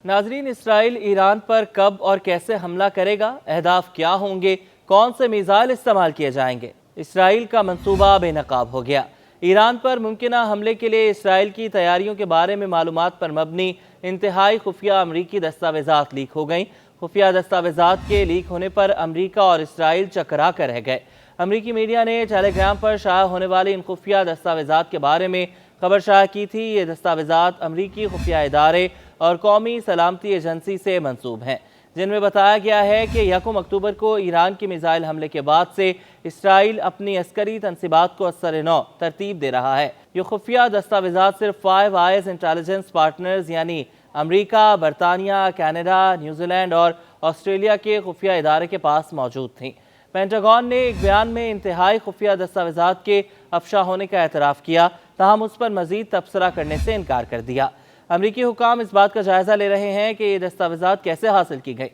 नाजरीन, Israel Iran पर कब और कैसे हमला करेगा, अहदाफ क्या होंगे, कौन से मिसाइल इस्तेमाल किए जाएंगे। इसराइल का मंसूबा बेनकाब हो गया। ईरान पर मुमकिना हमले के लिए इसराइल की तैयारियों के बारे में मालूमात पर मबनी इंतहाई खुफिया अमरीकी दस्तावेजात लीक हो गईं। खुफिया दस्तावेजात के लीक होने पर अमरीका और इसराइल चकरा कर रह गए। अमरीकी मीडिया ने टेलीग्राम पर शाया होने वाले इन खुफिया दस्तावेजात के बारे में खबर शाया की थी। ये दस्तावेजात अमरीकी खुफिया इदारे और कौमी सलामती एजेंसी से मंसूब हैं, जिनमें बताया गया है कि 1 अक्टूबर को ईरान के मिसाइल हमले के बाद से इसराइल अपनी अस्करी तनसीबात को असर-ए-नौ तरतीब दे रहा है। ये खुफिया दस्तावेजात सिर्फ 5 आईएस इंटेलिजेंस पार्टनर्स यानी अमरीका, बरतानिया, कनाडा, न्यूजीलैंड और ऑस्ट्रेलिया के खुफिया इदारे के पास मौजूद थीं। पेंटागन ने एक बयान में इंतहाई खुफिया दस्तावेजात के अफशा होने का एतराफ़ किया, ताहम उस पर मज़ीद तबसरा करने से इनकार कर दिया। अमरीकी हुकाम इस बात का जायज़ा ले रहे हैं कि ये दस्तावेजात कैसे हासिल की गई।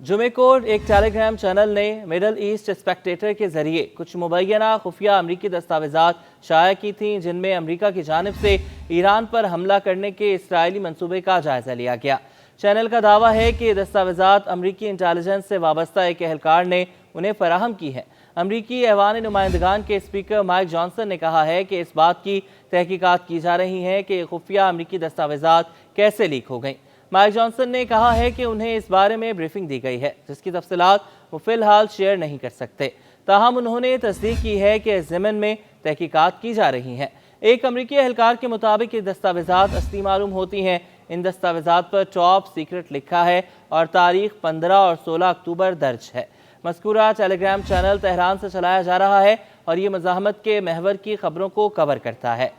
जुमे को एक टेलीग्राम चैनल ने मिडल ईस्ट स्पेक्टेटर के ज़रिए कुछ मुबैना खुफिया अमरीकी दस्तावेजात शाया की थीं, जिनमें अमरीका की जानिब से ईरान पर हमला करने के इसराइली मंसूबे का जायज़ा लिया गया। चैनल का दावा है कि ये दस्तावेजात अमरीकी इंटेलिजेंस से वाबस्ता एक एहलकार ने उन्हें फराहम की है। अमरीकी ऐवान नुमाइंदगान के स्पीकर माइक जॉनसन ने कहा है कि इस बात की तहकीकात की जा रही है कि खुफिया अमरीकी दस्तावेजात कैसे लीक हो गईं। माइक जॉनसन ने कहा है कि उन्हें इस बारे में ब्रीफिंग दी गई है, जिसकी तफसीलात वो फिलहाल शेयर नहीं कर सकते। ताहम उन्होंने तस्दीक की है कि इस ज़िमन में तहकीकात की जा रही हैं। एक अमरीकी एहलकार के मुताबिक ये दस्तावेजात असली मालूम होती हैं। इन दस्तावेजात पर टॉप सीक्रेट लिखा है और तारीख 15 और 16 अक्टूबर दर्ज है। मज़कूरा टेलीग्राम चैनल तेहरान से चलाया जा रहा है और ये मज़ाहमत के महवर की खबरों को कवर करता है।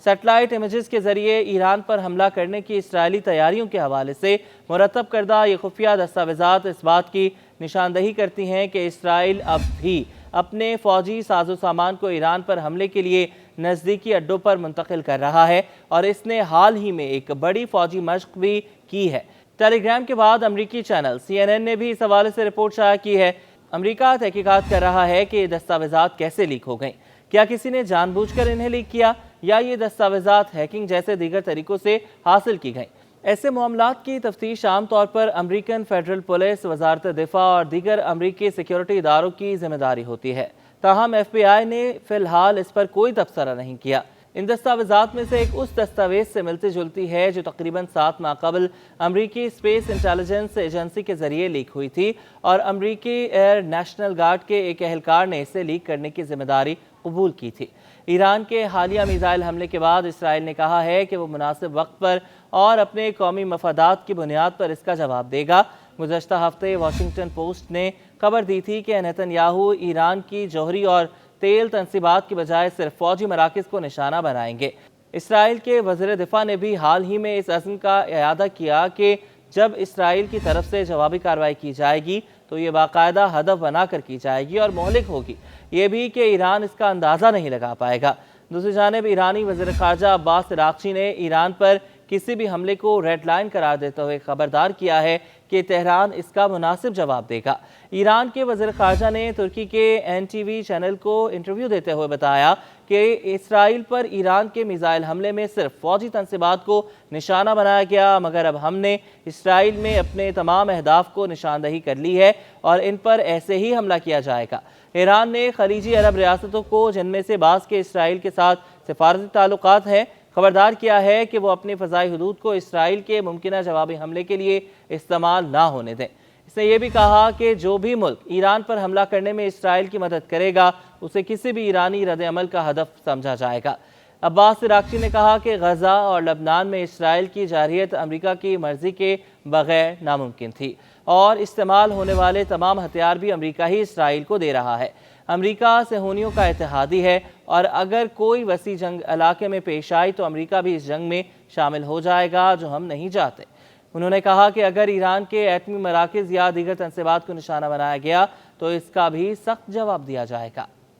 सैटेलाइट इमेजेस के ज़रिए ईरान पर हमला करने की इसराइली तैयारियों के हवाले से मुरतब करदा ये खुफिया दस्तावेजात इस बात की निशानदही करती हैं कि इसराइल अब भी अपने फ़ौजी साजो सामान को ईरान पर हमले के लिए नज़दीकी अड्डों पर मुंतकिल कर रहा है और इसने हाल ही में एक बड़ी फ़ौजी मशक भी की है। टेलीग्राम के बाद अमरीकी चैनल CNN ने भी इस हवाले से रिपोर्ट शाया की है। अमरीका तहकीकात कर रहा है कि ये दस्तावेजात कैसे लीक हो गईं। क्या किसी ने जानबूझकर इन्हें लीक किया या ये दस्तावेजात हैकिंग जैसे दीगर तरीकों से हासिल की गईं। ऐसे मामलात की तफ्तीश आमतौर पर अमरीकन फेडरल पुलिस, वजारत दिफा और दीगर अमरीकी सिक्योरिटी इदारों की जिम्मेदारी होती है। ताहम FBI ने फ़िलहाल इस पर कोई तबसरा नहीं किया। इन दस्तावेजात में से एक उस दस्तावेज से मिलती जुलती है जो तकरीबन 7 माह कबल अमरीकी स्पेस इंटेलिजेंस एजेंसी के जरिए लीक हुई थी और अमरीकी एयर नेशनल गार्ड के एक एहलकार ने इसे लीक करने की जिम्मेदारी कबूल की थी। ईरान के हालिया मिसाइल हमले के बाद इसराइल ने कहा है कि वो मुनासिब वक्त पर और अपने कौमी मफादात की बुनियाद पर इसका जवाब देगा। गुज़श्ता हफ्ते वाशिंगटन पोस्ट ने खबर दी थी कि नेतन्याहू ईरान की जौहरी और तेल तनसीबात की बजाय सिर्फ फौजी मराकज़ को निशाना बनाएंगे। इसराइल के वज़ीर दिफा ने भी हाल ही में इस अज़्म का इयादा किया कि जब इसराइल की तरफ से जवाबी कार्रवाई की जाएगी तो ये बाकायदा हदफ बनाकर की जाएगी और मोहलिक होगी। ये भी कि ईरान इसका अंदाज़ा नहीं लगा पाएगा। दूसरी जानिब ईरानी वज़ीर ख़ारजा अब्बास अराग़ची ने ईरान पर किसी भी हमले को रेड लाइन करार देते हुए खबरदार किया है कि तेहरान इसका मुनासिब जवाब देगा। ईरान के वज़ीर ख़ारजा ने तुर्की के NTV चैनल को इंटरव्यू देते हुए बताया कि इसराइल पर ईरान के मिसाइल हमले में सिर्फ फ़ौजी तनसीबात को निशाना बनाया गया, मगर अब हमने इसराइल में अपने तमाम अहदाफ को निशानदही कर ली है और इन पर ऐसे ही हमला किया जाएगा। ईरान ने खलीजी अरब रियासतों को, जिनमें से बाज़ के इसराइल के साथ सिफारती ताल्लुकात हैं, खबरदार किया है कि वो अपनी फ़ज़ाई हदूद को इसराइल के मुमकिना जवाबी हमले के लिए इस्तेमाल ना होने दें। इसने ये भी कहा कि जो भी मुल्क ईरान पर हमला करने में इसराइल की मदद करेगा उसे किसी भी ईरानी रद्द-ए-अमल का हदफ समझा जाएगा। अब्बास अराग़ची ने कहा कि गज़ा और लबनान में इसराइल की जारियत अमरीका की मर्ज़ी के बग़ैर नामुमकिन थी और इस्तेमाल होने वाले तमाम हथियार भी अमरीका ही इसराइल को दे रहा है। अमरीका सेहूनियों का इत्तेहादी है और अगर कोई वसी जंग इलाके में पेश आई तो अमरीका भी इस जंग में शामिल हो जाएगा, जो हम नहीं चाहते। उन्होंने कहा कि अगर ईरान के एटमी मराकज़ या दीगर तनसीबात को निशाना बनाया गया तो इसका भी सख्त जवाब दिया जाएगा।